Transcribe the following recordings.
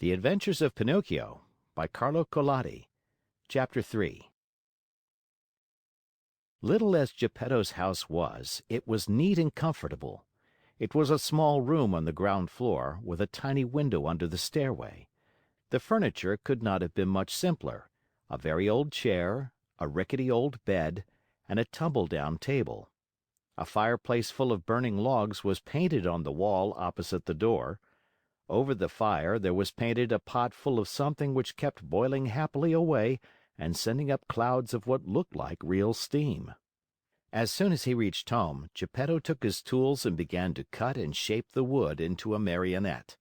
The Adventures of Pinocchio by Carlo Collodi. Chapter 3 Little as Geppetto's house was, it was neat and comfortable. It was a small room on the ground floor, with a tiny window under the stairway. The furniture could not have been much simpler: a very old chair, a rickety old bed, and a tumble-down table. A fireplace full of burning logs was painted on the wall opposite the door. Over the fire there was painted a pot full of something which kept boiling happily away and sending up clouds of what looked like real steam. As soon as he reached home, Geppetto took his tools and began to cut and shape the wood into a Marionette.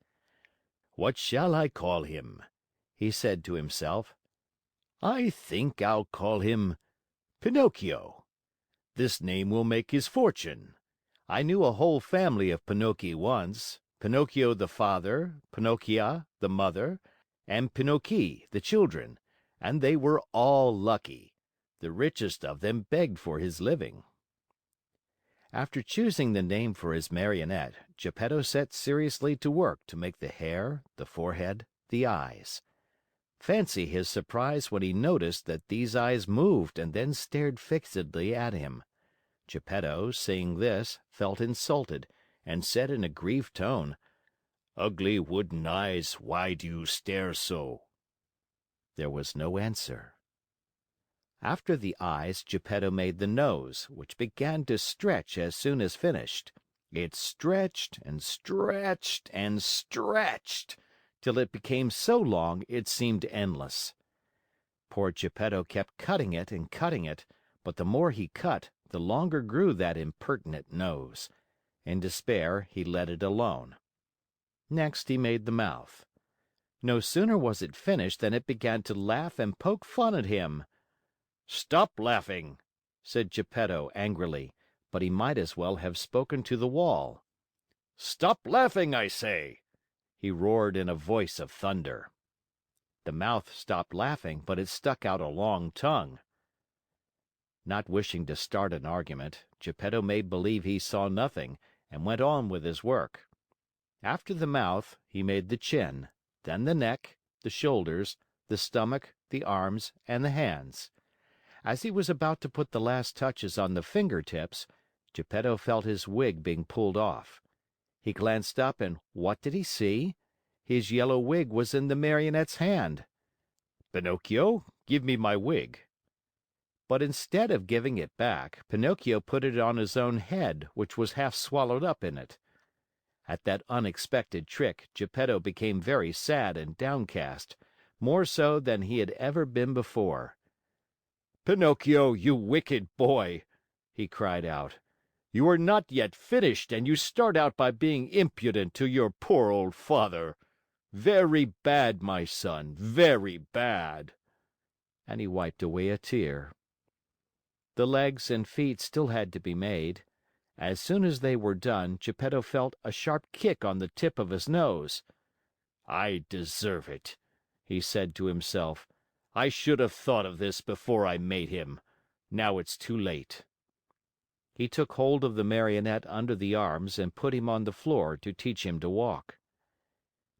"What shall I call him?" he said to himself. "I think I'll call him Pinocchio. This name will make his fortune. I knew a whole family of Pinocchi once. Pinocchio the father, Pinocchia the mother, and Pinocchi the children, and they were all lucky. The richest of them begged for his living." After choosing the name for his Marionette, Geppetto set seriously to work to make the hair, the forehead, the eyes. Fancy his surprise when he noticed that these eyes moved and then stared fixedly at him. Geppetto, seeing this, felt insulted, and said in a grieved tone, "Ugly wooden eyes, why do you stare so?" There was no answer. After the eyes, Geppetto made the nose, which began to stretch as soon as finished. It stretched and stretched and stretched, till it became so long it seemed endless. Poor Geppetto kept cutting it, but the more he cut, the longer grew that impertinent nose. In despair, he let it alone. Next, he made the mouth. No sooner was it finished than it began to laugh and poke fun at him. "Stop laughing!" said Geppetto angrily, but he might as well have spoken to the wall. "Stop laughing, I say!" he roared in a voice of thunder. The mouth stopped laughing, but it stuck out a long tongue. Not wishing to start an argument, Geppetto made believe he saw nothing, and went on with his work. After the mouth, he made the chin, then the neck, the shoulders, the stomach, the arms, and the hands. As he was about to put the last touches on the finger tips, Geppetto felt his wig being pulled off. He glanced up and what did he see? His yellow wig was in the Marionette's hand. "Pinocchio, give me my wig." But instead of giving it back, Pinocchio put it on his own head, which was half swallowed up in it. At that unexpected trick, Geppetto became very sad and downcast, more so than he had ever been before. "Pinocchio, you wicked boy!" he cried out. "You are not yet finished and you start out by being impudent to your poor old father. Very bad, my son, very bad!" And he wiped away a tear. The legs and feet still had to be made. As soon as they were done, Geppetto felt a sharp kick on the tip of his nose. "I deserve it," he said to himself. "I should have thought of this before I made him. Now it's too late." He took hold of the Marionette under the arms and put him on the floor to teach him to walk.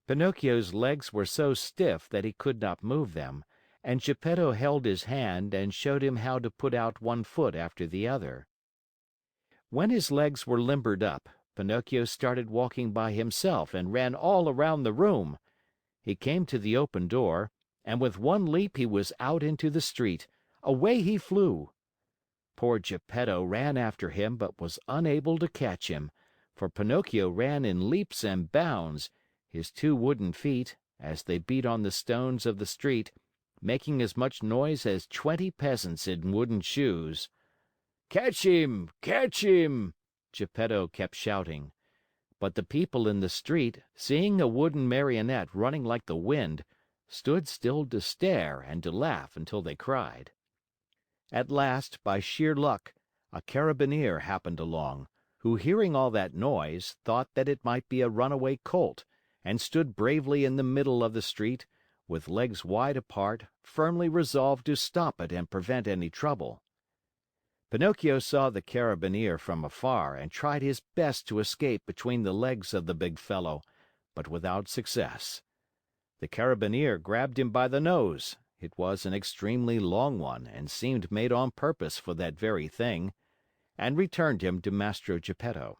Pinocchio's legs were so stiff that he could not move them, and Geppetto held his hand and showed him how to put out one foot after the other. When his legs were limbered up, Pinocchio started walking by himself and ran all around the room. He came to the open door, and with one leap he was out into the street. Away he flew. Poor Geppetto ran after him but was unable to catch him, for Pinocchio ran in leaps and bounds, his two wooden feet, as they beat on the stones of the street, making as much noise as 20 peasants in wooden shoes. "Catch him! Catch him!" Geppetto kept shouting. But the people in the street, seeing a wooden Marionette running like the wind, stood still to stare and to laugh until they cried. At last, by sheer luck, a carabineer happened along, who, hearing all that noise, thought that it might be a runaway colt, and stood bravely in the middle of the street, with legs wide apart, firmly resolved to stop it and prevent any trouble. Pinocchio saw the carabineer from afar and tried his best to escape between the legs of the big fellow, but without success. The Carabineer grabbed him by the nose (it was an extremely long one and seemed made on purpose for that very thing) and returned him to Mastro Geppetto.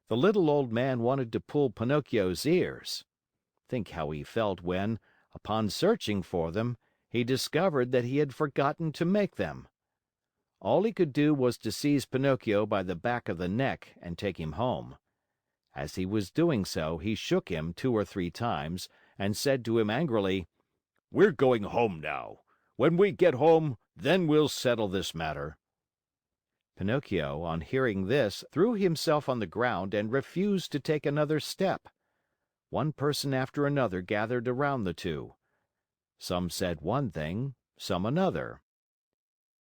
The little old man wanted to pull Pinocchio's ears. Think how he felt when, upon searching for them, he discovered that he had forgotten to make them. All he could do was to seize Pinocchio by the back of the neck and take him home. As he was doing so, he shook him 2 or 3 times and said to him angrily, "We're going home now. When we get home, then we'll settle this matter." Pinocchio, on hearing this, threw himself on the ground and refused to take another step. One person after another gathered around the two. Some said one thing, some another.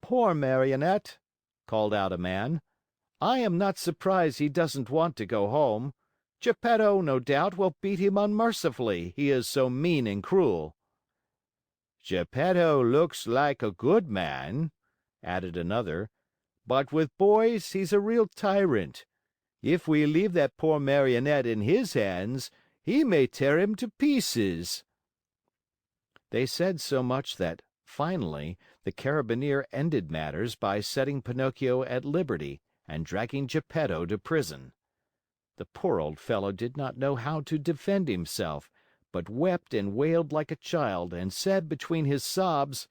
"Poor Marionette!" called out a man. "I am not surprised he doesn't want to go home. Geppetto, no doubt, will beat him unmercifully, he is so mean and cruel." "Geppetto looks like a good man," added another, "but with boys he's a real tyrant. If we leave that poor Marionette in his hands, he may tear him to pieces." They said so much that, finally, the Carabineer ended matters by setting Pinocchio at liberty and dragging Geppetto to prison. The poor old fellow did not know how to defend himself, but wept and wailed like a child and said between his sobs,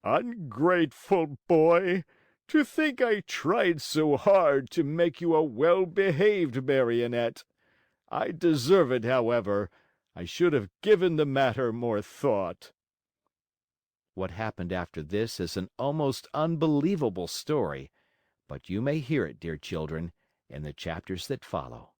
"Ungrateful boy! To think I tried so hard to make you a well-behaved Marionette! I deserve it, however. I should have given the matter more thought." What happened after this is an almost unbelievable story, but you may hear it, dear children, in the chapters that follow.